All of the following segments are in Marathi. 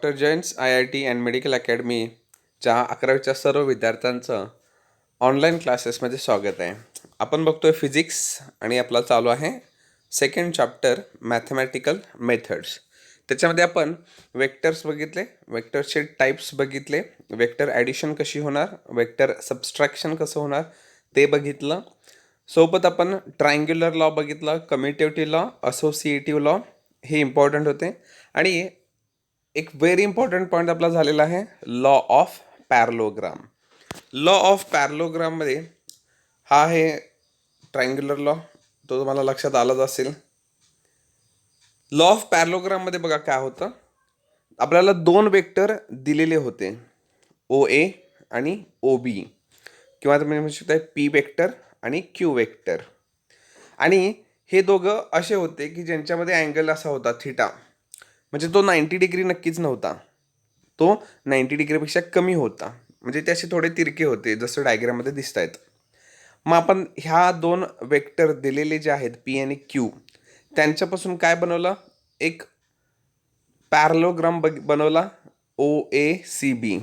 Doctor Jain's IIT and medical अकॅडमीच्या 11वीच्या सर्व विद्यार्थ्यांचं ऑनलाईन क्लासेसमध्ये स्वागत आहे. आपण बघतोय फिजिक्स आणि आपला चालू आहे सेकंड चॅप्टर मॅथमॅटिकल मेथड्स. त्याच्यामध्ये आपण वेक्टर्स बघितले, वेक्टर्सचे टाईप्स बघितले, वेक्टर ॲडिशन कशी होणार, वेक्टर सबस्ट्रॅक्शन कसं होणार ते बघितलं. सोबत आपण ट्रायंग्युलर लॉ बघितला, कम्युटेटिव्ह लॉ, असोसिएटिव्ह लॉ हे इम्पॉर्टंट होते. आणि एक व्हेरी इम्पॉर्टंट पॉईंट आपला झालेला आहे law of parallelogram. Law of पॅरलोग्राममध्ये हा आहे ट्रायंग्युलर लॉ, तो तुम्हाला लक्षात आलाच असेल. लॉ ऑफ पॅरलोग्राममध्ये बघा काय होतं, आपल्याला दोन वेक्टर दिलेले होते, OA आणि OB, किंवा तुम्ही म्हणू शकता P वेक्टर आणि Q वेक्टर. आणि हे दोघं असे होते की ज्यांच्यामध्ये अँगल असा होता थिटा, म्हणजे तो 90 डिग्री नक्कीच नव्हता, तो 90 डिग्रीपेक्षा कमी होता, म्हणजे ते असे थोडे तिरके होते जसं डायग्राममध्ये दिसत आहेत. मग आपण ह्या दोन वेक्टर दिलेले जे आहेत P आणि Q, त्यांच्यापासून काय बनवलं, एक पॅरलोग्राम बनवला OACB,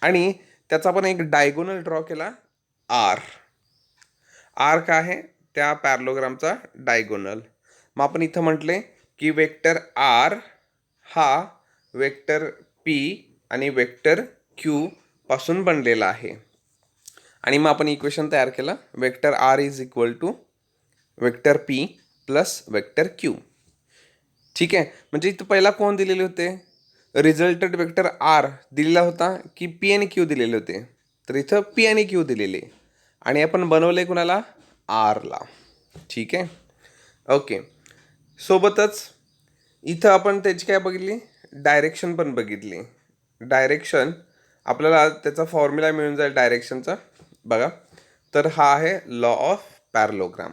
आणि त्याचा पण एक डायगोनल ड्रॉ केला R. काय आहे त्या पॅरलोग्रामचा डायगोनल. मग आपण इथं म्हटले की वेक्टर R हा वेक्टर P आणि वेक्टर Q पासून बनलेला आहे. आणि मग आपण इक्वेशन तयार केलं, vector R is equal to vector P plus vector Q. ठीक आहे, म्हणजे इथं पहिला कोण दिलेले होते, रिझल्टेड वेक्टर R दिलेला होता की P आणि Q दिलेले होते, तर इथं P आणि Q दिलेले, आणि आपण बनवले कुणाला, R ला. ठीक आहे, ओके. सोबतच इथं आपण त्याची काय बघितली, डायरेक्शन पण बघितली. डायरेक्शन आपल्याला त्याचा फॉर्म्युला मिळून जाईल डायरेक्शनचा, बघा. तर हा आहे लॉ ऑफ पॅरलोग्राम.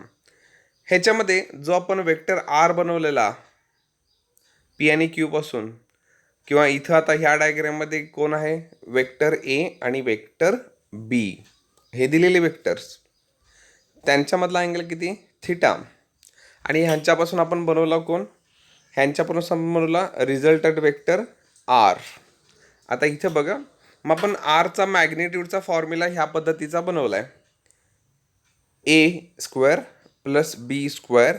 ह्याच्यामध्ये जो आपण वेक्टर R बनवलेला P आणि Q पासून, किंवा इथं आता ह्या डायग्राममध्ये कोण आहे, वेक्टर A आणि वेक्टर B, हे दिलेले वेक्टर्स, त्यांच्यामधला अँगल किती, थिटा. आणि ह्यांच्यापासून आपण बनवला कोण, ह्यांच्यापासून बनवला रिझल्टंट वेक्टर R. आता इथं बघा, मग आपण Rचा मॅग्निट्यूडचा फॉर्म्युला ह्या पद्धतीचा बनवला आहे, A² plus B²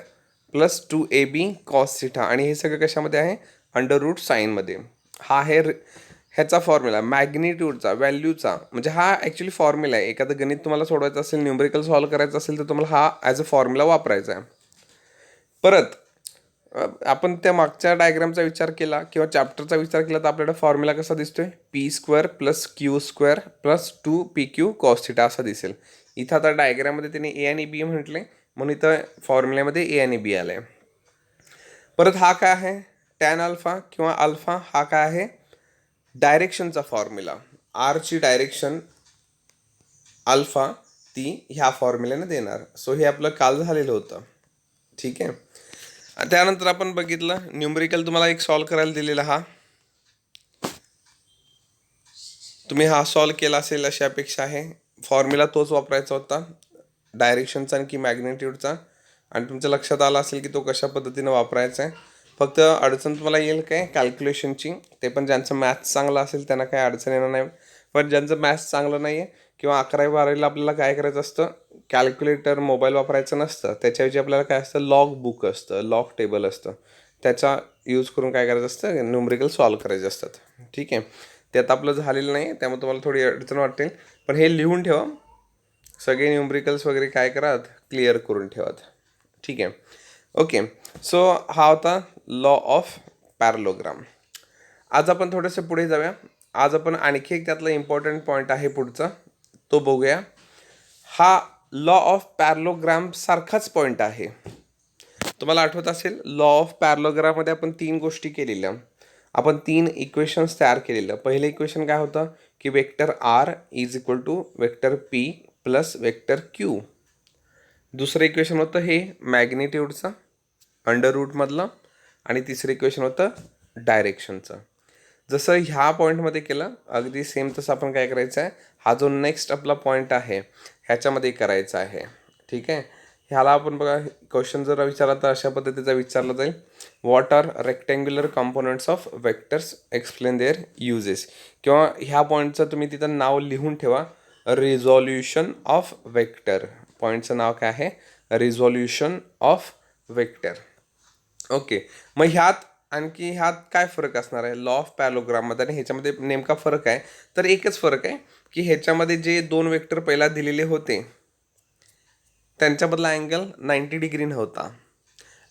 plus 2AB cos theta, आणि हे सगळं कशामध्ये आहे, अंडर रूट साईनमध्ये. हा आहे ह्याचा फॉर्म्युला मॅग्निट्यूडचा, व्हॅल्यूचा, म्हणजे हा ॲक्च्युली फॉर्म्युला आहे. एखादं गणित तुम्हाला सोडवायचं असेल, न्यूमरिकल सॉल्व्ह करायचं असेल, तर तुम्हाला हा ॲज अ फॉर्म्युला वापरायचा आहे. परत आपण त्या मागच्या डायग्रामचा विचार केला किंवा चॅप्टरचा विचार केला, तर आपल्याला फॉर्म्युला कसा दिसतोय, P² plus Q² plus 2PQ cos theta असा दिसेल. इथं आता डायग्राममध्ये त्याने A आणि B म्हटले, म्हणून इथं फॉर्म्युल्यामध्ये A आणि B आलं आहे. परत हा काय आहे, टॅन अल्फा किंवा अल्फा, हा काय आहे, डायरेक्शनचा फॉर्म्युला. आरची डायरेक्शन अल्फा ती ह्या फॉर्म्युल्याने देणार. सो हे आपलं काल झालेलं होतं. ठीक आहे, त्यानंतर आपण बघितलं न्यूमरिकल तुम्हाला एक सॉल्व करायला दिलेला, हा तुम्ही हा सॉल्व केला असेल अशी अपेक्षा आहे. फॉर्म्युला तोच वापरायचा होता, डायरेक्शनचा आणि की मॅग्निट्यूडचा, आणि तुमच्या लक्षात आला असेल की तो कशा पद्धतीनं वापरायचा आहे. फक्त अडचण तुम्हाला येईल काय, कॅल्क्युलेशनची. ते पण ज्यांचं मॅथ्स चांगलं असेल त्यांना काही अडचण येणार नाही. पण ज्यांचं मॅथ्स चांगलं नाही आहे किंवा 11वी-12वीला आपल्याला काय करायचं असतं, कॅल्क्युलेटर मोबाईल वापरायचं नसतं, त्याच्याऐवजी आपल्याला काय असतं, लॉग बुक असतं, लॉग टेबल असतं, त्याचा यूज करून काय करायचं असतं, न्यूमरिकल सॉल्व करायचे असतात. ठीक आहे, ते आता आपलं झालेलं नाही, त्यामुळे तुम्हाला थोडी अडचण वाटेल, पण हे लिहून ठेवा, सगळे न्यूमरिकल्स वगैरे काय करात, क्लिअर करून ठेवात. ठीक आहे, ओके. सो हा होता लॉ ऑफ पॅरलोग्राम. आज आपण थोडंसं पुढे जाऊया. आज आपण आणखी एक त्यातला इम्पॉर्टंट पॉईंट आहे पुढचा, तो बघूया. हा लॉ ऑफ पॅरलोग्राम सारखाच पॉईंट आहे. तुम्हाला आठवत असेल, लॉ ऑफ पॅरलोग्राममध्ये आपण 3 गोष्टी केलेल्या, आपण 3 इक्वेशन्स तयार केलेलं. पहिलं इक्वेशन काय होतं की vector R is equal to vector P plus vector Q. दुसरं इक्वेशन होतं हे मॅग्निट्यूडचं अंडर रूटमधलं, आणि तिसरं इक्वेशन होतं डायरेक्शनचं. जसं ह्या पॉईंटमध्ये केलं अगदी सेम तसं आपण काय करायचं आहे, हा जो नेक्स्ट आपला पॉईंट आहे ह्याच्यामध्ये करायचा आहे. ठीक आहे, ह्याला आपण बघा क्वेश्चन जर विचारला तर अशा पद्धतीचा विचारला जाईल, what are rectangular components of vectors, explain their uses. किंवा ह्या पॉईंटचं तुम्ही तिथं नाव लिहून ठेवा, रिझॉल्युशन ऑफ वेक्टर. पॉईंटचं नाव काय आहे, रिझॉल्युशन ऑफ वेक्टर. ओके, मग ह्यात काय फरक असणार आहे लॉ ऑफ पॅलोग्राममध्ये आणि ह्याच्यामध्ये नेमका फरक आहे, तर एकच फरक आहे की ह्याच्यामध्ये जे दोन वेक्टर पहिला दिलेले होते त्यांच्याबद्दला अँगल 90 डिग्री नव्हता,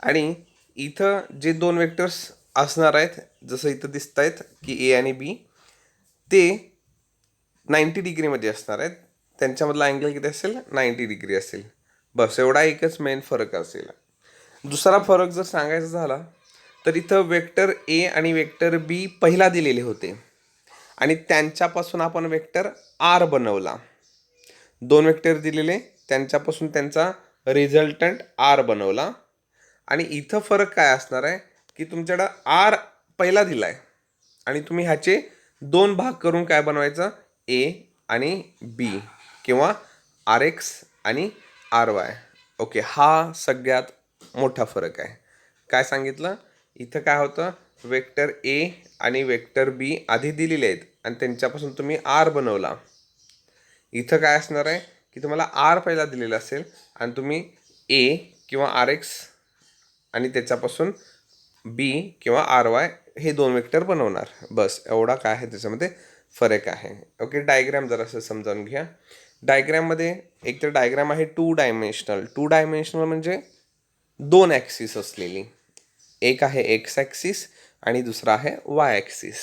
आणि इथं जे दोन वेक्टर्स असणार आहेत जसं इथं दिसत आहेत की ए आणि बी, ते 90 डिग्रीमध्ये असणार आहेत. त्यांच्यामधला अँगल किती असेल, 90 डिग्री असेल. बस एवढा एकच मेन फरक असेल. दुसरा फरक जर सांगायचा झाला तर इथं वेक्टर ए आणि वेक्टर बी पहिला दिलेले होते आणि त्यांच्यापासून आपण वेक्टर आर बनवला. दोन वेक्टर दिलेले त्यांच्यापासून त्यांचा रिझल्टंट आर बनवला. आणि इथं फरक काय असणार आहे की तुमच्याकडं आर पहिला दिलाय आणि तुम्ही ह्याचे दोन भाग करून काय बनवायचं, ए आणि बी किंवा आर एक्स आणि आर वाय. ओके, हा सगळ्यात मोठा फरक आहे. काय सांगितलं इथं, काय होतं, वेक्टर ए आणि वेक्टर बी आधी दिलेले आहेत आणि त्यांच्यापासून तुम्ही आर बनवला. इथं काय असणार आहे की तुम्हाला आर पहिला दिलेला असेल आणि तुम्ही ए किंवा आर एक्स आणि त्याच्यापासून बी किंवा आर वाय हे दोन वेक्टर बनवणार. बस एवढा काय आहे त्याच्यामध्ये फरक आहे. ओके, डायग्राम जरासं समजावून घ्या. डायग्राममध्ये एक तर डायग्राम आहे टू डायमेन्शनल म्हणजे दोन ॲक्सिस असलेली. एक आहे एक्स ॲक्सिस आणि दुसरा आहे वाय ॲक्सिस.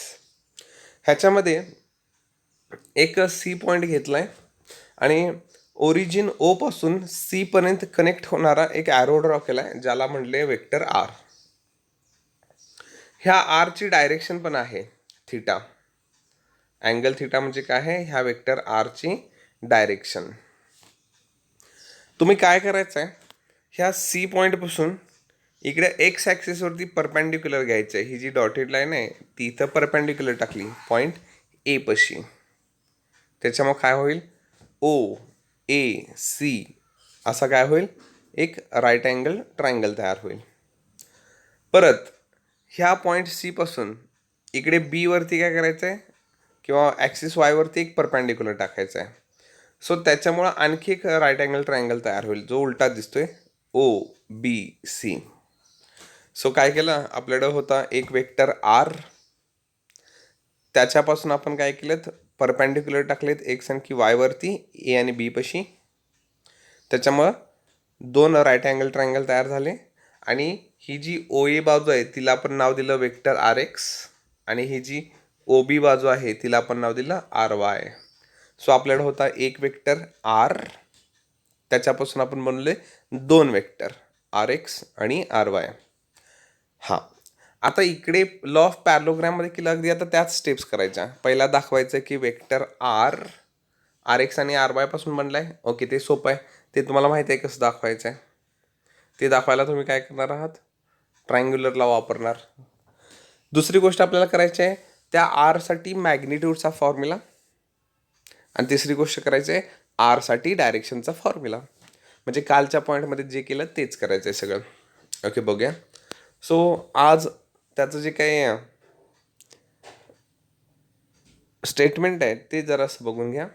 ह्याच्यामध्ये एक सी पॉईंट घेतला आहे आणि ओरिजिन ओ पासून सी पर्यंत कनेक्ट होणारा एक ॲरो ड्रॉ केला आहे ज्याला म्हणले वेक्टर आर. ह्या आरची डायरेक्शन पण आहे थिटा. अँगल थिटा म्हणजे काय आहे, ह्या वेक्टर आरची डायरेक्शन. तुम्ही काय करायचं आहे, ह्या सी पॉईंटपासून इकडे एक्स ॲक्सिसवरती परपेंडिक्युलर घ्यायचं आहे. ही जी डॉटेड लाईन आहे ती इथं परपेंडिक्युलर टाकली पॉईंट ए पाशी. त्याच्यामुळे काय होईल, ओ ए सी असा काय होईल, एक राईट अँगल ट्रायंगल तयार होईल. परत ह्या पॉईंट सी पासून इकडे बी वरती काय करायचं आहे, किंवा ॲक्सिस वायवरती एक परपेंडिक्युलर टाकायचं आहे. सो त्याच्यामुळं आणखी एक राईट अँगल ट्रायंगल तयार होईल जो उलटा दिसतोय, ओ बी सी. सो काय केलं, आपल्याकडं होता एक वेक्टर आर, त्याच्यापासून आपण काय केलं, परपेंडिक्युलर टाकलेत एक्स आणखी वायवरती ए आणि बी पाशी. त्याच्यामुळं दोन राईट अँगल ट्रायंगल तयार झाले. आणि ही जी ओ ए बाजू आहे तिला आपण नाव दिलं वेक्टर आर एक्स आणि ही जी ओ बी बाजू आहे तिला आपण नाव दिलं आर वाय. सो आपल्याकडे होता एक वेक्टर आर, त्याच्यापासून आपण बनवले दोन वेक्टर आर एक्स आणि आर वाय. हां, आता इकडे लॉ ऑफ पॅरलोग्राममध्ये केलं अगदी आता त्याच स्टेप्स करायच्या. पहिला दाखवायचं की वेक्टर आर आर एक्स आणि आर वाय पासून बनला आहे. ओके, ते सोपं आहे, ते तुम्हाला माहिती आहे कसं दाखवायचं आहे. ते दाखवायला तुम्ही काय करणार आहात, ट्रायंग्युलरला वापरणार. दुसरी गोष्ट आपल्याला करायची आहे त्या आरसाठी मॅग्निट्यूडचा फॉर्म्युला, आणि तिसरी गोष्ट करायची आहे आरसाठी डायरेक्शनचा फॉर्म्युला. म्हणजे कालच्या पॉईंटमध्ये जे केलं तेच करायचं आहे सगळं. ओके, बघूया. सो आज त्याचं जे काही स्टेटमेंट आहे ते जरासं बघून घ्या.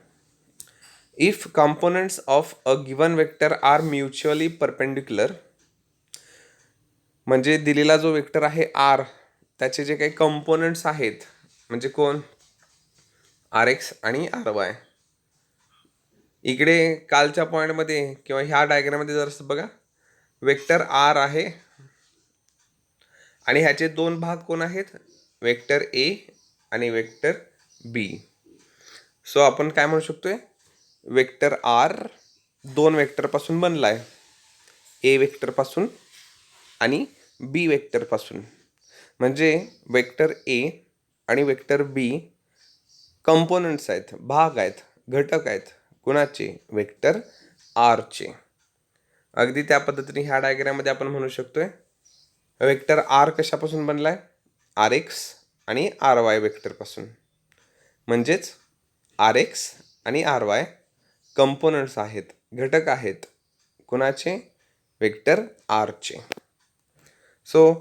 If components of a given vector are mutually perpendicular, म्हणजे दिलेला जो वेक्टर आहे आर त्याचे जे काही कंपोनंट्स आहेत म्हणजे कोण, आर एक्स आणि आर वाय. इकडे कालच्या पॉईंटमध्ये किंवा ह्या डायग्राममध्ये जरासं बघा, वेक्टर आर आहे आणि ह्याचे दोन भाग कोण आहेत, वेक्टर ए आणि वेक्टर बी. सो आपण काय म्हणू शकतोय, वेक्टर आर दोन वेक्टरपासून बनला आहे, ए वेक्टरपासून आणि बी वेक्टरपासून. म्हणजे वेक्टर ए आणि वेक्टर बी कंपोनंट्स आहेत, भाग आहेत, घटक आहेत कुणाचे, वेक्टर आरचे. अगदी त्या पद्धतीने ह्या डायग्राममध्ये आपण म्हणू शकतोय वेक्टर आर कशापासून बनलाय, आर एक्स आणि आर वाय वेक्टरपासून. म्हणजेच आर एक्स आणि आर वाय कंपोनंट्स आहेत, घटक आहेत कुणाचे, वेक्टर आरचे. सो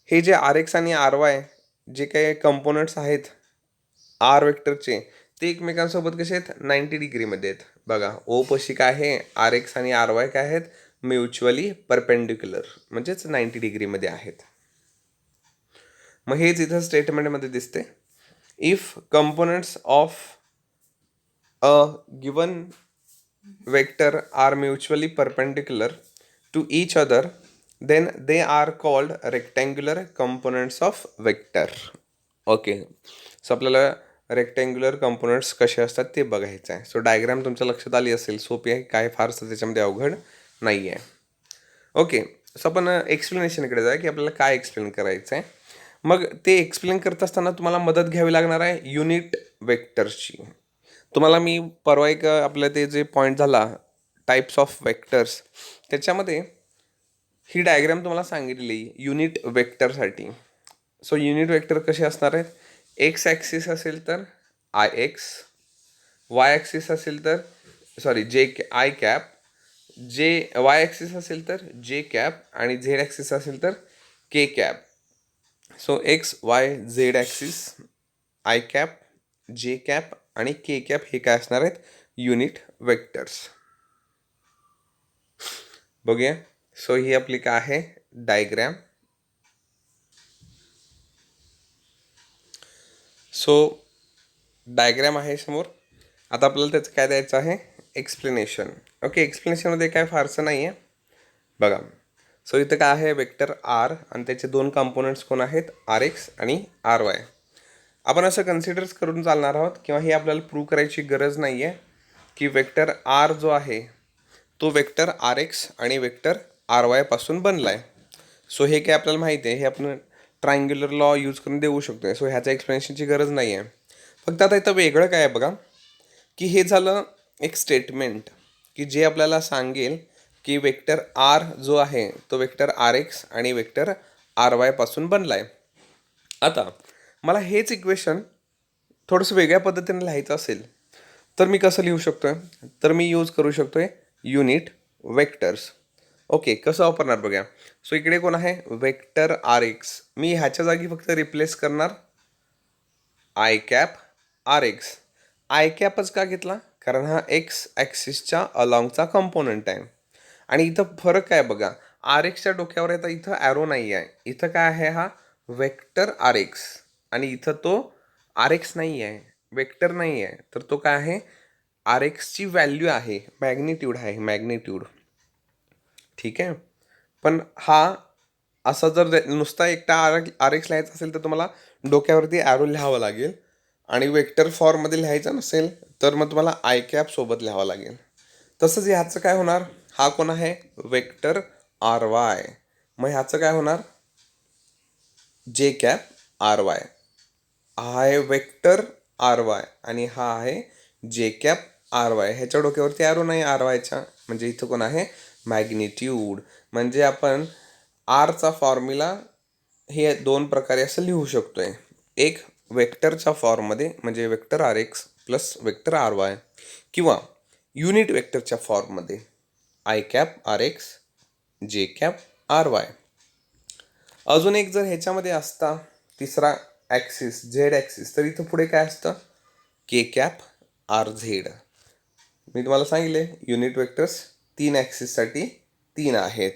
हे जे आर एक्स आणि आर वाय जे काही कंपोनंट्स आहेत आर वेक्टरचे ते एकमेकांसोबत कसे आहेत 90 डिग्रीमध्ये आहेत. बघा ओ पशी काय आहे आर एक्स आणि आर वाय काय आहेत म्युच्युअली परपेंडिक्युलर म्हणजेच 90 डिग्रीमध्ये आहेत. मग हेच इथं स्टेटमेंटमध्ये दिसते. If components of a given vector are mutually perpendicular to each other then they are called rectangular components of vector. Okay, so आपल्याला रेक्टँग्युलर कंपोनंट्स कसे असतात ते बघायचं आहे. सो डायग्राम तुमच्या लक्षात आली असेल, सोपी आहे, काय फारसं त्याच्यामध्ये अवघड नाही आहे. ओके, सो आपण एक्सप्लेनेशनकडे जाऊया की आपल्याला काय एक्सप्लेन करायचं आहे. मग ते एक्सप्लेन करत असताना तुम्हाला मदत घ्यावी लागणार आहे युनिट वेक्टर्सची. तुम्हाला मी परवा एक आपलं ते जे पॉईंट झाला टाईप्स ऑफ वेक्टर्स त्याच्यामध्ये ही डायग्राम तुम्हाला सांगितलेली युनिट वेक्टरसाठी. सो युनिट वेक्टर कसे असणार आहेत, एक्स ॲक्सिस असेल तर आय एक्स, वाय ॲक्सिस असेल तर सॉरी जे आय कॅप, जे वाय ॲक्सिस असेल तर जे कॅप आणि झेड ॲक्सिस असेल तर के cap. So x Y Z axis, i cap, जे कॅप आणि के कॅप हे काय असणार आहेत युनिट वेक्टर्स. बघूया. सो ही आपली काय आहे डायग्रॅम. सो डायग्रॅम आहे समोर. आता आपल्याला त्याचं काय द्यायचं आहे एक्सप्लेनेशन. ओके, एक्सप्लेनेशनमध्ये काय फारसं नाही आहे बघा. सो इथं काय आहे वेक्टर आर आणि त्याचे दोन कंपोनंट्स कोण आहेत आर एक्स आणि आर वाय. आपण असं कन्सिडर्स करून चालणार आहोत किंवा हे आपल्याला प्रूव्ह करायची गरज नाही आहे की वेक्टर आर जो आहे तो वेक्टर आर एक्स आणि वेक्टर आर वायपासून बनला आहे. सो हे काय आपल्याला माहिती आहे, हे आपण ट्रायंग्युलर लॉ यूज करून देऊ शकतो. सो ह्याच्या एक्सप्लेनेशनची गरज नाही आहे. फक्त आता इथं वेगळं काय आहे बघा की हे झालं एक स्टेटमेंट की जे आपल्याला सांगेल की वेक्टर आर जो आहे तो वेक्टर आर एक्स आणि वेक्टर आर वायपासून बनला आहे. आता मला हेच इक्वेशन थोडंसं वेगळ्या पद्धतीने लिहायचं असेल तर मी कसं लिहू शकतो आहे, तर मी यूज करू शकतो आहे युनिट वेक्टर्स. ओके, कसं वापरणार बघा. सो इकडे कोण आहे वेक्टर आर एक्स, मी ह्याच्या जागी फक्त रिप्लेस करणार i cap r x. I कॅपच का घेतला कारण हा एक्स ॲक्सिसच्या अलॉंगचा कंपोनंट आहे. आणि इथं फरक काय बघा, आर एक्सच्या डोक्यावर आहे तर इथं ॲरो नाही आहे, इथं काय आहे हा वेक्टर आर एक्स आणि इथं तो आर एक्स नाही आहे वेक्टर नाही आहे, तर तो काय आहे आर एक्सची व्हॅल्यू आहे मॅग्निट्यूड आहे मॅग्निट्यूड. ठीक आहे, पण हा असं जर नुसता एकटा आर एक्स लिहायचा असेल तर तुम्हाला डोक्यावरती ॲरो लिहावं लागेल आणि वेक्टर फॉर्ममध्ये लिहायचं नसेल तर मग तुम्हाला आय कॅप सोबत लिहावं लागेल. तसंच ह्याचं काय होणार, हा कोण आहे वेक्टर आर वाय, मग ह्याचं काय होणार जे कॅप आर वाय. हा आहे वेक्टर आर वाय आणि हा आहे जे कॅप आर वाय. ह्याच्या डोक्यावरती ॲरो नाही आर वायच्या, म्हणजे इथं कोण आहे मॅग्निट्यूड. म्हणजे आपण आरचा फॉर्म्युला हे दोन प्रकारे असं लिहू शकतोय. एक वेक्टरच्या फॉर्ममध्ये म्हणजे vector r x plus vector r y, किंवा युनिट वेक्टरच्या फॉर्ममध्ये i cap r x j cap r y. अजून एक जर ह्याच्यामध्ये असता तिसरा ॲक्सिस झेड ॲक्सिस, तर इथं पुढे काय असतं के कॅप आर झेड. मी तुम्हाला सांगितले युनिट वेक्टर्स 3 ॲक्सिससाठी 3 आहेत.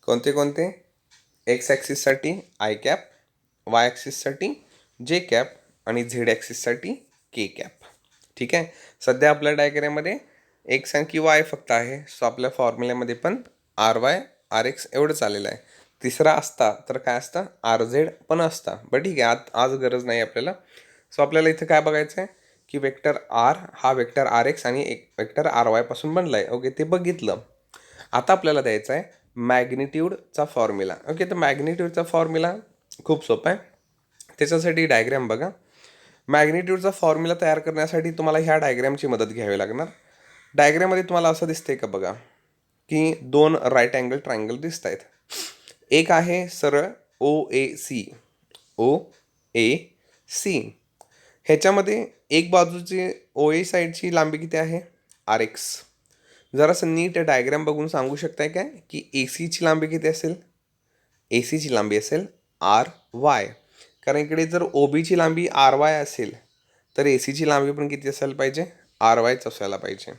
कोणते कोणते, एक्स ॲक्सिससाठी आय कॅप, वाय ॲक्सिससाठी जे कॅप आणि झेड ॲक्सिससाठी के कॅप. ठीक आहे, सध्या आपल्या डायग्राममध्ये एक्स आणि वाय फक्त आहे. सो आपल्या फॉर्म्युल्यामध्ये पण आर वाय आर एक्स एवढंच आलेलं आहे. तिसरा असता तर काय असतं आर झेड पण असता, बट ठीक आहे आज गरज नाही आपल्याला. सो आपल्याला इथं काय बघायचं आहे की वेक्टर आर हा वेक्टर आर एक्स आणि एक वेक्टर आर वायपासून बनला आहे. ओके, ते बघितलं. आता आपल्याला द्यायचं आहे मॅग्निट्यूडचा फॉर्म्युला. ओके, तर मॅग्निट्यूडचा फॉर्म्युला खूप सोपा आहे. त्याच्यासाठी डायग्रॅम बघा. मॅग्निट्यूडचा फॉर्म्युला तयार करण्यासाठी तुम्हाला ह्या डायग्रॅमची मदत घ्यावी लागणार. डायग्रॅममध्ये तुम्हाला असं दिसतंय का बघा की दोन राईट अँगल ट्रायंगल दिसत आहेत. एक आहे सरळ ओ A C, O A C. ह्याच्यामध्ये एक बाजूची ओ ए साईडची लांबी किती आहे आर एक्स, जरासं नीट डायग्राम बघून सांगू शकताय काय की ए सीची लांबी किती असेल? ए सीची लांबी असेल आर वाय. कारण इकडे जर ओ बीची लांबी आर वाय असेल तर ए सीची लांबी पण किती असायला पाहिजे? आर वायच असायला पाहिजे.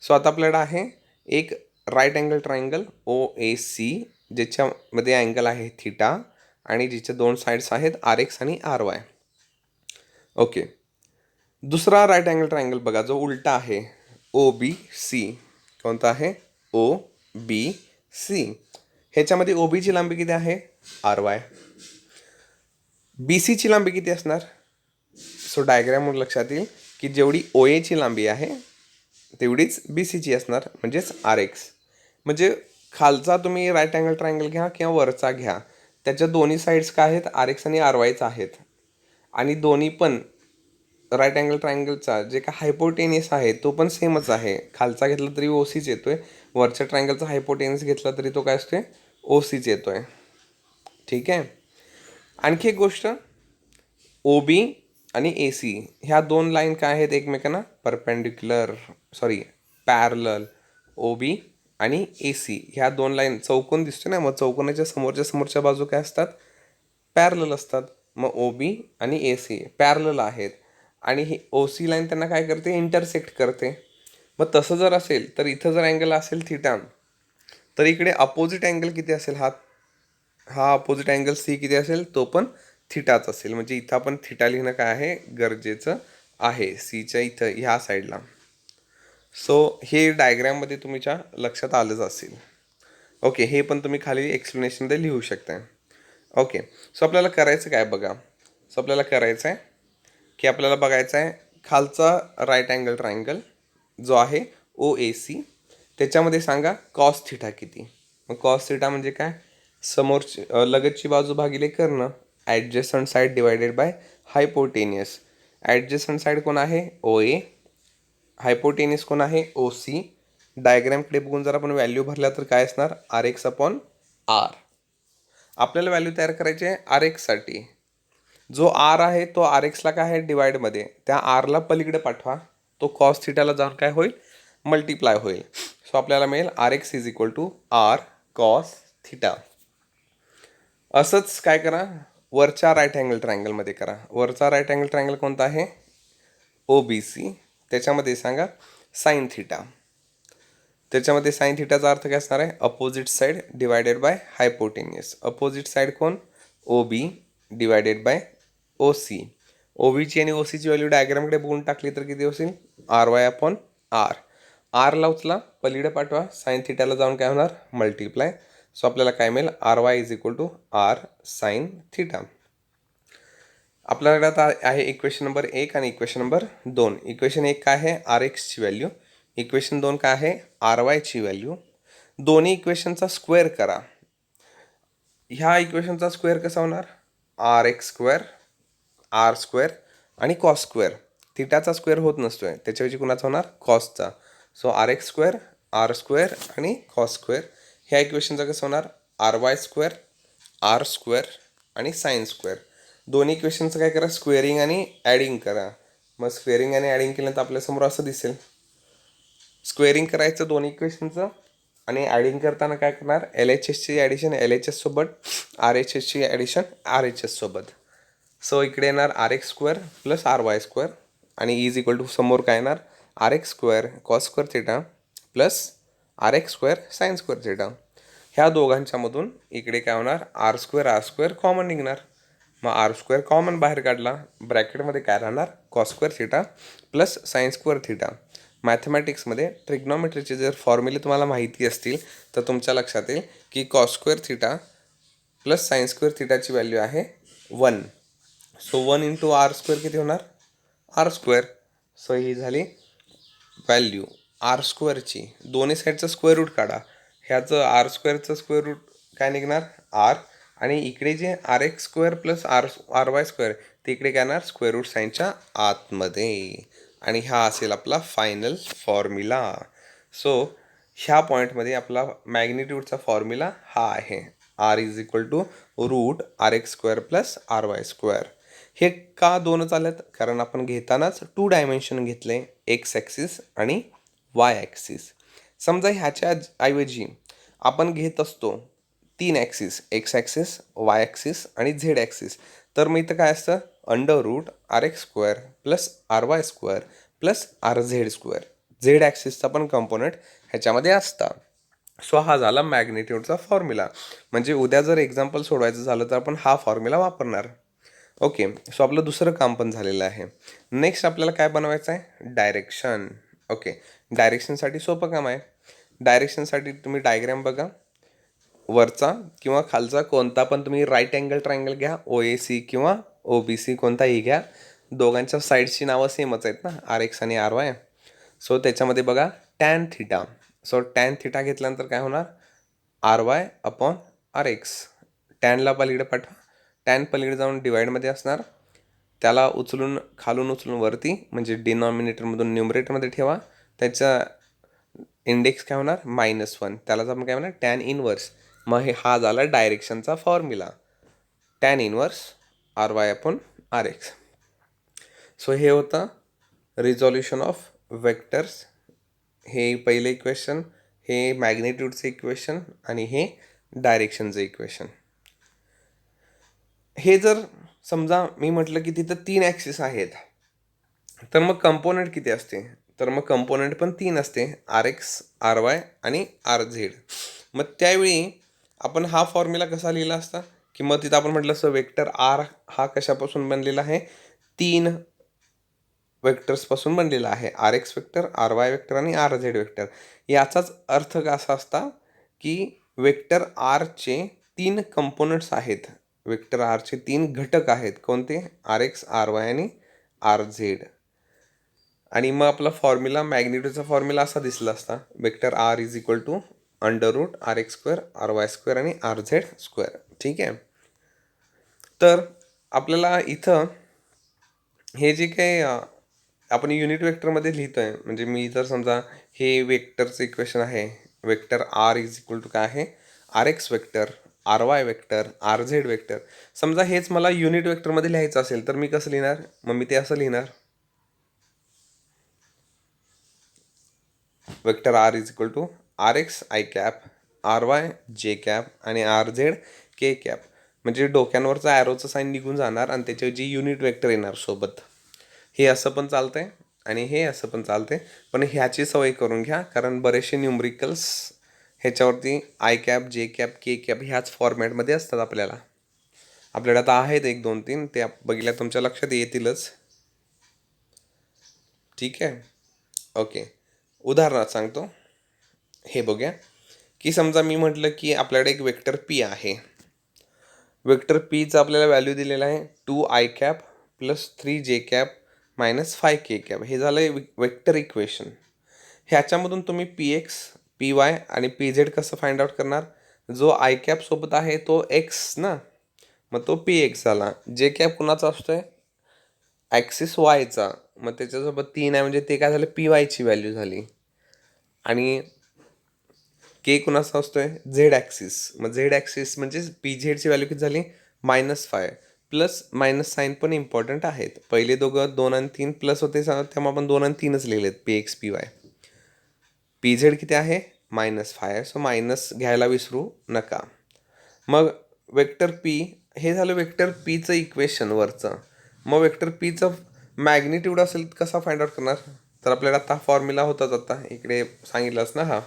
सो आता आपल्याकडे आहे एक right angle triangle O A C, ज्याच्यामध्ये अँगल आहे थिटा आणि जिच्या दोन साईड्स आहेत आर एक्स आणि आर वाय. ओके. दुसरा राईट अँगल ट्रायंगल बघा जो उलटा आहे ओ बी सी. कोणता आहे? O B C. ह्याच्यामध्ये ओ बीची लांबी किती आहे? R Y. बी सीची लांबी किती असणार? सो डायग्रामवर लक्षात येईल की जेवढी ओ एची लांबी आहे तेवढीच बी सीची असणार, म्हणजेच आर एक्स. म्हणजे खालचा तुम्ही राईट अँगल ट्रायंगल घ्या किंवा वरचा घ्या, त्याच्या दोन्ही साईड्स काय आहेत? आर एक्स आणि आर वायच आहेत. आणि दोन्ही पण राईट अँगल ट्रायंगलचा जे काय हायपोटेनियस आहे तो पण सेमच आहे. खालचा घेतला तरी ओ सीच येतोय, वरच्या ट्रायंगलचा हायपोटेनियस घेतला तरी तो काय असतोय? ओ सीच येतोय. ठीक आहे. आणखी एक गोष्ट, ओ बी आणि ए सी ह्या दोन लाईन काय आहेत एकमेकांना? Perpendicular, sorry parallel. O B आणि ए सी ह्या दोन लाईन, चौकोन दिसतो ना, मग चौकोनाच्या समोरच्या बाजू काय असतात? पॅरलल असतात. मग ओ बी आणि ए सी पॅरलल आहेत आणि ही ओ सी लाईन त्यांना काय करते? इंटरसेक्ट करते. मग तसं जर असेल तर इथं जर अँगल असेल थिटा, तर इकडे अपोजिट अँगल किती असेल? हा अपोजिट अँगल सी किती असेल? तो पण थिटाच असेल. म्हणजे इथं आपण थिटा लिहिणं काय आहे? गरजेचं आहे सीच्या इथं ह्या साईडला. सो हे डायग्राममध्ये तुमच्या लक्षात आलंच असेल. ओके, हे पण तुम्ही खाली एक्सप्लेनेशनमध्ये लिहू शकताय. ओके. सो आपल्याला करायचं काय बघा. सो आपल्याला करायचं आहे की आपल्याला बघायचं आहे खालचा राईट अँगल ट्रायंगल जो आहे ओ ए सी, त्याच्यामध्ये सांगा कॉस थिटा किती. मग कॉस थिटा म्हणजे काय? समोरची लगतची बाजू भागिले कर्ण, adjacent side divided by hypotenuse. Adjacent side कोण आहे? ओ ए. हायपोटेनियस कोण आहे? ओ सी. डायग्रामकडे बघून जर आपण व्हॅल्यू भरल्या तर काय असणार? R x upon r. आपल्याला व्हॅल्यू तयार करायची आहे आर एक्ससाठी. जो आर आहे तो आर एक्सला काय आहे? डिवाइडमध्ये. त्या आरला पलीकडे पाठवा, तो कॉस थिटाला जाऊन काय होईल? मल्टिप्लाय होईल. सो आपल्याला मिळेल r x is equal to r cos theta. असंच काय करा, वरच्या राईट अँगल ट्रायंगलमध्ये करा. वरचा राईट अँगल ट्रायंगल कोणता आहे? O B C. त्याच्यामध्ये सांगा साईन थिटा. त्याच्यामध्ये साईन थिटाचा अर्थ काय असणार आहे? Opposite side divided by hypotenuse. Opposite side कोण? O B divided by O C. O बीची आणि ओ सीची व्हॅल्यू डायग्रामकडे बघून टाकली तर किती होईल? R Y upon r. आरला उचला, पलीकडे पाठवा, साईन थिटाला जाऊन काय होणार? मल्टिप्लाय. सो आपल्याला काय मिळेल? R y is equal to r sine theta. आपल्याकडे आता आहे इक्वेशन नंबर 1 आणि इक्वेशन नंबर 2. इक्वेशन 1 काय आहे? R एक्सची value. इक्वेशन 2 काय आहे? आर वायची व्हॅल्यू. दोन्ही इक्वेशनचा स्क्वेअर करा. ह्या इक्वेशनचा स्क्वेअर कसा होणार? R x square, r square आणि कॉस स्क्वेअर. थिटाचा स्क्वेअर होत नसतोय, त्याच्याऐवजी कुणाचा होणार? कॉसचा. So r x square, r square आणि कॉस स्क्वेअर. ह्या इक्वेशनचा कसं होणार? R Y square, r square आणि साईन स्क्वेअर. दोन्ही इक्वेशनचं काय करा? स्क्वेअरिंग आणि ॲडिंग करा. मग स्क्वेअरिंग आणि ॲडिंग केल्यानंतर आपल्यासमोर असं दिसेल. स्क्वेअरिंग करायचं दोन्ही इक्वेशनचं आणि ॲडिंग करताना काय करणार? एल एच एसची ॲडिशन एल एच एससोबत, आर एच एसची ॲडिशन आर एच एससोबत. सो इकडे येणार R x square plus R Y square आणि इज इक्वल टू समोर काय येणार? R x square cos square theta plus R x square sine square theta. ह्या दोघांच्यामधून इकडे काय होणार? आर स्क्वेअर कॉमन निघणार. मग आर स्क्वेअर कॉमन बाहेर काढला, ब्रॅकेटमध्ये काय राहणार? Cos square theta plus sine square theta. मॅथमॅटिक्समध्ये ट्रिग्नॉमेट्रीचे जर फॉर्म्युले तुम्हाला माहिती असतील तर तुमच्या लक्षात येईल की cos square theta plus sine square थिटाची व्हॅल्यू आहे 1. सो 1 इंटू आर स्क्वेअर किती होणार? R square. सो ही झाली व्हॅल्यू आर स्क्वेअरची. दोन्ही साईडचं स्क्वेअर रूट काढा. ह्याचं आर स्क्वेअरचं स्क्वेअर रूट काय निघणार? आर. आणि इकडे जे R x square plus R Y square ते इकडे काय येणार? स्क्वेअर रूट साईनच्या आतमध्ये. आणि हा असेल आपला फायनल फॉर्म्युला. सो ह्या पॉईंटमध्ये आपला मॅग्निट्यूडचा फॉर्म्युला हा आहे. R is equal to root R x square plus R Y square. हे का दोनच आलेत? कारण आपण घेतानाच 2 डायमेन्शन घेतले, एक्स ॲक्सिस आणि वाय ॲक्सिस. समजा ह्याच्या ऐवजी आपण घेत असतो 3 axis, x axis, Y axis आणि झेड ॲक्सिस. तर मग इथं काय असतं, √RX² plus RY² plus RZ². Z ॲक्सिसचा पण कंपोनंट ह्याच्यामध्ये असतात. सो हा झाला मॅग्निट्यूडचा फॉर्म्युला. म्हणजे उद्या जर एक्झाम्पल सोडवायचं झालं तर आपण हा फॉर्म्युला वापरणार. ओके, सो आपलं दुसरं काम पण झालेलं आहे. नेक्स्ट आपल्याला काय बनवायचं आहे, डायरेक्शन. ओके, डायरेक्शनसाठी सोपं काम आहे. डायरेक्शनसाठी तुम्ही डायग्रॅम बघा, वरचा किंवा खालचा कोणता पण तुम्ही राईट अँगल ट्रायंगल घ्या, OAC किंवा OBC कोणताही घ्या. दोघांच्या साईडची नावं सेमच आहेत ना, RX आणि RY. सो त्याच्यामध्ये बघा tan theta. So tan theta घेतल्यानंतर काय होणार, RY/RX. टॅनला पलीकडे पाठवा, टॅन पलीकडे जाऊन डिवाइडमध्ये असणार, त्याला उचलून खालून उचलून वरती म्हणजे डिनॉमिनेटरमधून न्युमरेटरमध्ये ठेवा. त्याचा इंडेक्स काय होणार, -1. त्यालाच आपण काय म्हणणार, टॅन इनवर्स. मग हा झाला डायरेक्शनचा formula, tan inverse RY/RX. So हे होतं रिझॉल्युशन ऑफ वेक्टर्स. हे पहिले इक्वेशन, हे मॅग्निट्यूडचं इक्वेशन आणि हे डायरेक्शनचं इक्वेशन. हे जर समजा मी म्हटलं की तिथं 3 ॲक्सिस आहेत, तर मग कंपोनंट किती असते, तर मग कंपोनंट पण 3 असते, RX, RY आणि RZ. मग त्यावेळी आपण हा फॉर्म्युला कसा लिहिला असता, की मग तिथं आपण म्हटलं असं वेक्टर R हा कशापासून बनलेला आहे, 3 वेक्टर्सपासून बनलेला आहे, RX वेक्टर, RY वेक्टर आणि RZ वेक्टर. याचाच अर्थ असा असता की वेक्टर आरचे 3 कंपोनंट्स आहेत, वेक्टर आरचे 3 घटक आहेत. कोणते, RX, RY आणि RZ. आणि मग आपला फॉर्म्युला, मॅग्निट्यूडचा फॉर्म्युला असा दिसला असता, वेक्टर R = √RX², RY² आणि RZ². ठीक आहे. तर आपल्याला इथं हे जे काही आपण युनिट वेक्टरमध्ये लिहितो आहे, म्हणजे मी जर समजा हे वेक्टरचं इक्वेशन आहे, वेक्टर R = काय आहे, RX vector, RY vector, RZ vector. समजा हेच मला युनिट वेक्टरमध्ये लिहायचं असेल तर मी कसं लिहिणार, मग मी ते असं लिहिणार, vector R = RX I cap, RY J cap आणि RZ K कॅप. म्हणजे डोक्यांवरचा ॲरोचं साईन निघून जाणार आणि त्याच्याऐवजी युनिट वेक्टर येणार सोबत. हे असं पण चालतंय आणि हे असं पण चालतंय, पण ह्याची सवय करून घ्या, कारण बरेचसे न्यूमरिकल्स ह्याच्यावरती I cap, J cap, K cap ह्याच फॉर्मॅटमध्ये असतात. आपल्याला आता आहेत 1, 2, 3 ते बघितल्या तुमच्या लक्षात येतीलच. ठीक आहे. ओके, उदाहरणार्थ सांगतो, हे बघूया की समजा मी म्हटलं की आपल्याकडे एक वेक्टर P आहे. वेक्टर Pचा आपल्याला व्हॅल्यू दिलेला आहे 2I cap plus 3J cap minus 5K cap. हे झालं आहे वेक्टर इक्वेशन. ह्याच्यामधून तुम्ही PX, PY आणि PZ कसं फाइंड आउट करणार, जो आय कॅपसोबत आहे तो एक्स ना, मग तो PX झाला. जे कॅप कुणाचा असतोय, ॲक्सिस वायचा, मग त्याच्यासोबत 3 आहे म्हणजे ते काय झालं, PYची व्हॅल्यू झाली. आणि के कुणाचा असतोय, झेड ॲक्सिस, मग झेड ॲक्सिस म्हणजे PZची व्हॅल्यू किती झाली, -5 प्लस मायनस साईन पण इम्पॉर्टंट आहेत. पहिले दोघं 2 आणि 3 प्लस होते, त्यामुळे आपण 2 आणि 3च लिहिलेत, PX PY. PZ किती आहे, -5, सो मायनस घ्यायला विसरू नका. मग वेक्टर P हे झालं वेक्टर Pचं इक्वेशन वरचं. मग वेक्टर Pचं मॅग्निट्यूड असेल कसा फाइंड आउट करणार, तर आपल्याला आता फॉर्म्युला होताच, आता इकडे सांगितलंच ना,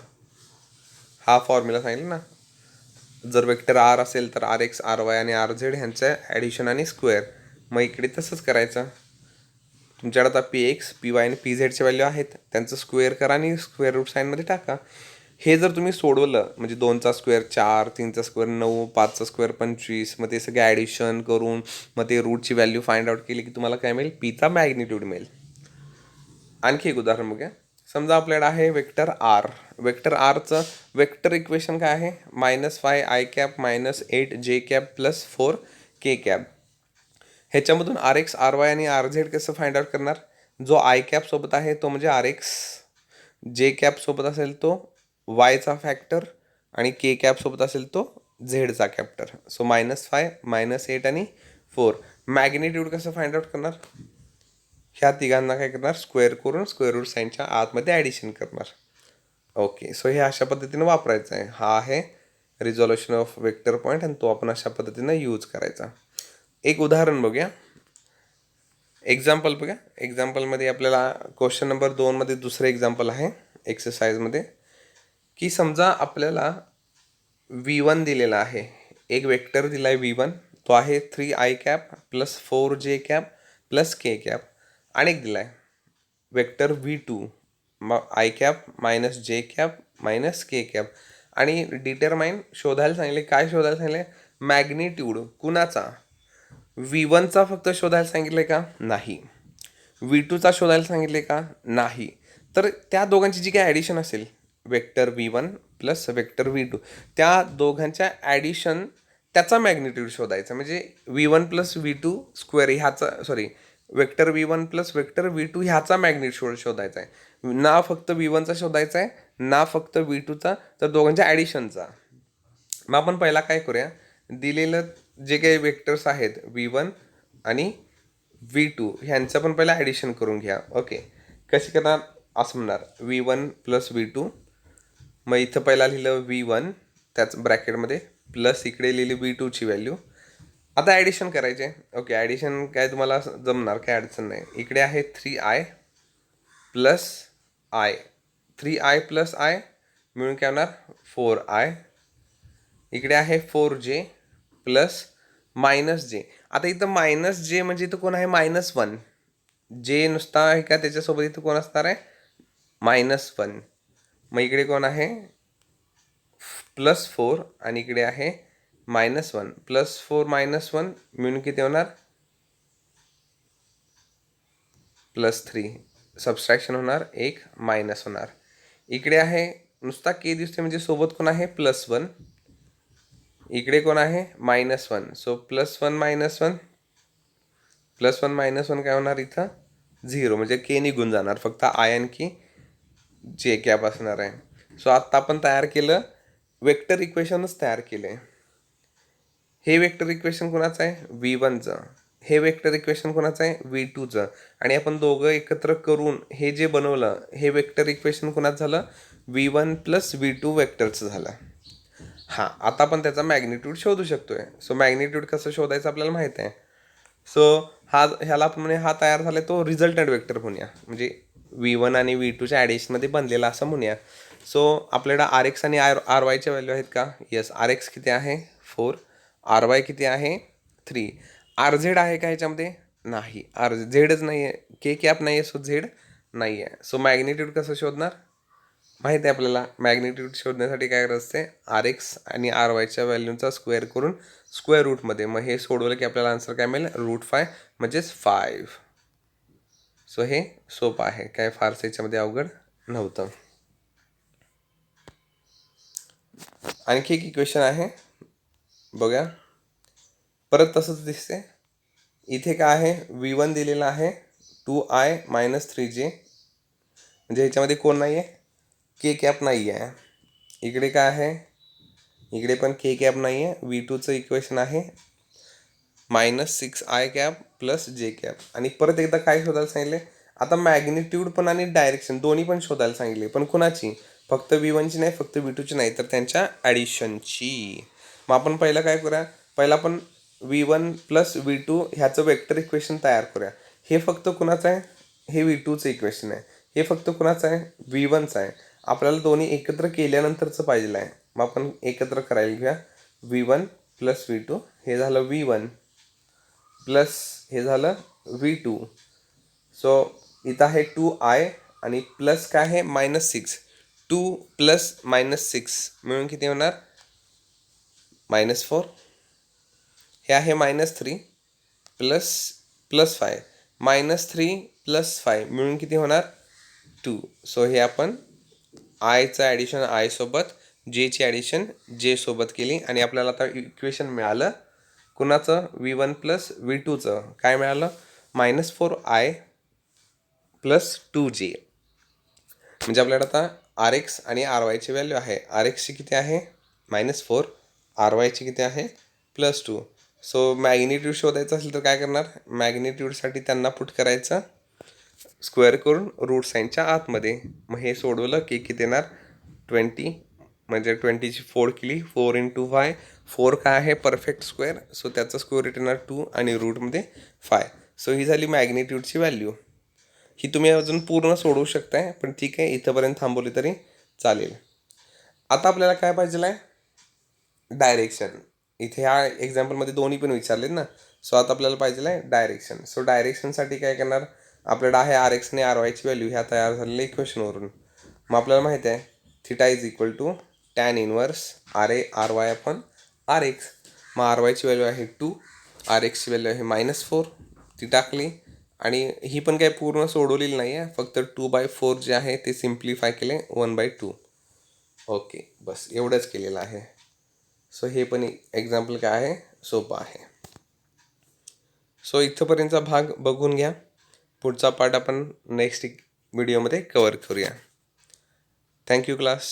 हा फॉर्म्युला सांगितलं ना, जर वेक्टर R असेल तर RX, RY आणि RZ ह्यांचं ॲडिशन आणि स्क्वेअर. मग इकडे तसंच करायचं, तुमच्याकडे आता PX, PY आणि PZचे व्हॅल्यू आहेत, त्यांचं स्क्वेअर करा आणि स्क्वेअर रूट साईनमध्ये टाका. हे जर तुम्ही सोडवलं म्हणजे 2चा स्क्वेअर 4, 3चा स्क्वेअर 9, 5चा स्क्वेअर 25, मग ते सगळे ॲडिशन करून मग ते रूटची व्हॅल्यू फाइंड आउट केली की तुम्हाला काय मिळेल, Pचा मॅग्निट्यूड मिळेल. आणखी एक उदाहरण बघूया. समजा आपल्याकडे आहे वेक्टर R. वेक्टर आरचं वेक्टर इक्वेशन काय आहे, -5I cap minus 8J cap plus 4K cap. ह्याच्यामधून RX, RY आणि RZ कसं फाइंड आउट करणार, जो आय कॅप सोबत आहे तो म्हणजे RX, J कॅप सोबत असेल तो वायचा फॅक्टर आणि K कॅप सोबत असेल तो झेडचा फॅक्टर. सो -5, -8 आणि 4. मॅग्निट्यूड कसं फाइंड आउट करणार, ह्या तिघांना काय करणार, स्क्वेअर करून स्क्वेअर रूट साईनच्या आतमध्ये ॲडिशन करणार. ओके, सो हे अशा पद्धतीनं वापरायचं आहे. हा आहे रिझॉल्युशन ऑफ वेक्टर पॉईंट आणि तो आपण अशा पद्धतीनं यूज करायचा. एक उदाहरण बघूया. एक्झाम्पल बघा. एक्झाम्पलमध्ये आपल्याला क्वेश्चन नंबर 2मध्ये दुसरं एक्झाम्पल आहे एक्सरसाइजमध्ये, की समजा आपल्याला V1 दिलेला आहे. एक वेक्टर दिला आहे V1, तो आहे 3i cap plus 4j cap plus के कॅप. आणि एक दिला आहे वेक्टर V2, मग आय कॅप मायनस जे कॅप मायनस के कॅप. आणि डिटरमाइन शोधायला सांगितले. काय शोधायला सांगितले? मॅग्निट्यूड. कुणाचा? V1चा फक्त शोधायला सांगितले का? नाही. V2चा शोधायला सांगितले का? नाही. तर त्या दोघांची जी काही ॲडिशन असेल, vector V1 plus vector V2, त्या दोघांच्या ॲडिशन त्याचा मॅग्निट्यूड शोधायचा. म्हणजे V1 प्लस V2 स्क्वेअर ह्याचा, sorry, vector V1 plus vector V2 ह्याचा मॅग्निट्यूड शोधायचा आहे. ना फक्त V1चा शोधायचा आहे, ना फक्त V2चा, तर दोघांच्या ॲडिशनचा. मग आपण पहिला काय करूया, दिलेलं जे काही वेक्टर्स आहेत V1 आणि V2 ह्यांचं पण पहिला ॲडिशन करून घ्या. ओके, कशी करणार? असं म्हणणार V1 प्लस V2. मग इथं पहिला लिहिलं V1 त्याच ब्रॅकेटमध्ये, प्लस इकडे लिहिली V2ची व्हॅल्यू. आता ॲडिशन करायचे. ओके, ॲडिशन काय तुम्हाला जमणार, काय अडचण नाही. इकडे आहे 3i plus I, 3i plus I मिळून काय होणार? 4i. इकडे आहे 4j प्लस मायनस जे. आता इथं मायनस जे म्हणजे इथं कोण आहे? -1. जे नुसता आहे का त्याच्यासोबत इथं कोण असणार आहे? -1. मग इकडे कोण आहे? +4 आणि इकडे आहे -1. +4 -1 मिळून किती होणार? +3. सबस्ट्रॅक्शन होणार, एक मायनस होणार. इकडे आहे नुसता के दिसते म्हणजे सोबत कोण आहे? +1. इकडे कोण आहे? -1. सो +1 -1, +1 -1 काय होणार इथं? 0. म्हणजे के निघून जाणार, फक्त आय आणखी जे कॅप असणार आहे. सो आत्ता आपण तयार केलं, वेक्टर इक्वेशनच तयार केलं आहे. हे वेक्टर इक्वेशन कोणाचं आहे? V1चं. हे वेक्टर इक्वेशन कोणाचं आहे? V2चं. आणि आपण दोघं एकत्र करून हे जे बनवलं, हे वेक्टर इक्वेशन कोणाचं झालं? V1 प्लस V2 वेक्टरचं झालं. हां, आता आपण त्याचा मॅग्निट्यूड शोधू शकतोय. सो मॅग्निट्यूड कसं शोधायचं आपल्याला माहीत आहे. सो ह्याला आपण म्हणजे हा तयार झाला तो रिझल्टंट वेक्टर म्हणूया, म्हणजे V1 आणि V2च्या ॲडिशनमध्ये बनलेला असं म्हणूया. सो आपल्याकडं RX आणि RYच्या व्हॅल्यू आहेत का? येस. RX किती आहे? 4. RY किती आहे? 3. RZ आहे का ह्याच्यामध्ये? नाही. झेडच नाही आहे. के कॅप नाही आहे, सो झेड नाही आहे. सो मॅग्निट्यूड कसं शोधणार? माहिती आहे आपल्याला. मॅग्निट्यूड शोधण्यासाठी काय करायचं असते? RX आणि RYच्या व्हॅल्यूचा स्क्वेअर करून स्क्वेअर रूटमध्ये, मग हे सोडवलं की आपल्याला आन्सर काय मिळेल? √5 म्हणजेच 5. सो हे सोपं आहे, काय फारसं याच्यामध्ये अवघड नव्हतं. आणखी एक इक्वेशन आहे बघा, परत तसंच दिसते. इथे काय आहे? V1 दिलेला आहे 2i - 3j, म्हणजे ह्याच्यामध्ये कोण नाही आहे? के कॅप नाही आहे. इकडे काय आहे? इकडे पण के कॅप नाही आहे. V2चं इक्वेशन आहे -6i कॅप प्लस जे कॅप. आणि परत एकदा काय शोधायला सांगितले? आता मॅग्निट्यूड पण आणि डायरेक्शन दोन्ही पण शोधायला सांगितले. पण कुणाची? फक्त V1ची नाही, फक्त V2ची नाही, तर त्यांच्या ॲडिशनची. मग आपण पहिलं काय करूया? पहिला आपण V1 प्लस V2 ह्याचं वेक्टर इक्वेशन तयार करूया. हे फक्त कुणाचं आहे? हे V2चं इक्वेशन आहे. हे फक्त कुणाचं आहे? V1चं आहे. आपल्याला दोन्ही एकत्र केल्यानंतरचं पाहिजे आहे. मग आपण एकत्र करायला घेऊया. V1 प्लस V2, हे झालं V1 प्लस हे झालं V2. सो इथं आहे 2i आणि प्लस काय आहे? -6. 2 प्लस -6 मिळून किती होणार? -4. हे आहे -3 प्लस +5. -3 प्लस 5 मिळून किती होणार? 2. सो हे आपण आयचं ॲडिशन आय सोबत, जेची ॲडिशन जे सोबत केली आणि आपल्याला आता इक्वेशन मिळालं कुणाचं? V1 plus V2चं. काय मिळालं? -4i plus 2j. म्हणजे आपल्याकडे आता RX आणि RYची व्हॅल्यू आहे. RXची किती आहे? -4. RYची किती आहे? +2. सो मॅग्निट्यूड शोधायचं असेल तर काय करणार? मॅग्निट्यूडसाठी त्यांना पुट करायचं स्क्वेअर करून रूट साईनच्या आतमध्ये. मग हे सोडवलं की किती येणार? 20 म्हणजे 20ची 4 केली, 4 × 5. 4 काय आहे परफेक्ट स्क्वेअर, सो त्याचा स्क्वेअर रूट येणार 2 आणि रूटमध्ये 5. सो ही झाली मॅग्निट्यूडची व्हॅल्यू. ही तुम्ही अजून पूर्ण सोडवू शकताय, पण ठीक आहे, इथंपर्यंत थांबवली तरी चालेल. आता आपल्याला काय पाहिजे आहे डायरेक्शन. इथे ह्या एक्झाम्पलमध्ये दोन्ही पण विचारलेत ना, सो आता आपल्याला पाहिजे आहे डायरेक्शन. सो डायरेक्शनसाठी काय करणार, आपल्याला आहे आर एक्स आणि आर वायची व्हॅल्यू ह्या तयार झालेल्या इक्वेशनवरून. मग आपल्याला माहिती आहे theta is equal to tan inverse R A R Y upon R X. मग आर वायची व्हॅल्यू आहे 2, आर एक्सची व्हॅल्यू आहे -4. ती टाकली आणि ही पण काही पूर्ण सोडवलेली नाही आहे, फक्त 2/4 जे आहे ते सिम्प्लिफाय केले 1/2. ओके, बस एवढंच केलेलं आहे. सो हे पण एक्झाम्पल काय आहे, सोपं आहे. सो इथंपर्यंतचा भाग बघून घ्या. पुढचा पार्ट आपण नेक्स्ट व्हिडिओमध्ये कवर करूया. Thank you class.